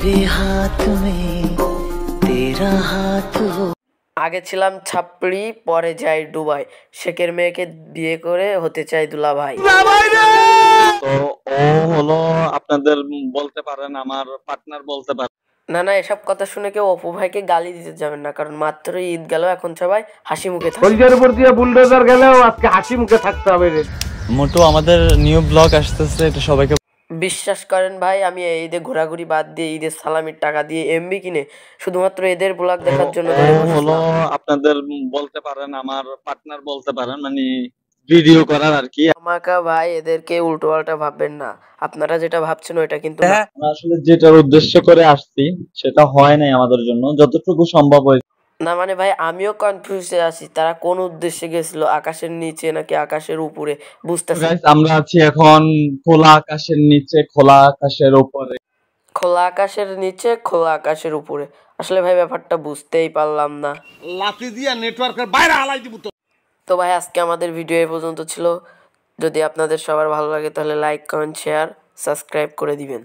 मेरे हाथ में तेरा हाथ हो। আগে ছিলাম ছাপড়ি, পরে যাই ডুবাই, শেখের মেয়েকে বিয়ে করে হতে চাই দুলা ভাই। তো ও হলো আপনাদের বলতে পারেন আমার পার্টনার বলতে পারেন। না না, এসব কথা শুনে কেউ অপু ভাইকে গালি দিতে যাবেন না, কারণ মাত্র ঈদ গেল, এখন সবাই হাসি মুখে থাকে। কলজের উপর দিয়ে বুলডোজার গেলেও আজকে হাসি মুখে থাকতে হবে রে। মোটু আমাদের নিউ ব্লগ আসতেছে, এটা সবাইকে বিশ্বাস করেন ভাই, আমি এই ঈদে ঘোরাঘুরি বাদ দিয়ে ঈদের সালামির টাকা দিয়ে এমবি কিনে শুধুমাত্র এদের ব্লগ দেখার জন্য ঘরে হলো বসেছিলাম। আপনাদের বলতে পারেন আমার পার্টনার বলতে পারেন, মানে ভিডিও করার আর কি। আমাকে ভাই এদেরকে উল্টো পাল্টা ভাববেন না, আপনারা যেটা ভাবছেন ওইটা কিন্তু না। আমরা আসলে যেটার উদ্দেশ্য করে আসছি সেটা হয় নাই আমাদের জন্য, যতটুকু সম্ভব হয়েছে। না মানে ভাই, আমিও কনফিউজে আছি, তারা কোন উদ্দেশ্যে গেছিল, আকাশের নিচে নাকি আকাশের উপরে বুঝতেছি। Guys, আমরা আছি এখন খোলা আকাশের নিচে, খোলা আকাশের উপরে। খোলা আকাশের নিচে, খোলা আকাশের উপরে, আসলে ভাই ব্যাপারটা বুঝতেই পারলাম না। লাথি দিয়া নেটওয়ার্কের বাইরে হালাই দিব। তো ভাই আজকে আমাদের ভিডিও এই পর্যন্ত ছিল। যদি আপনাদের সবার ভালো লাগে তাহলে লাইক, কমেন্ট, শেয়ার, সাবস্ক্রাইব করে দিবেন।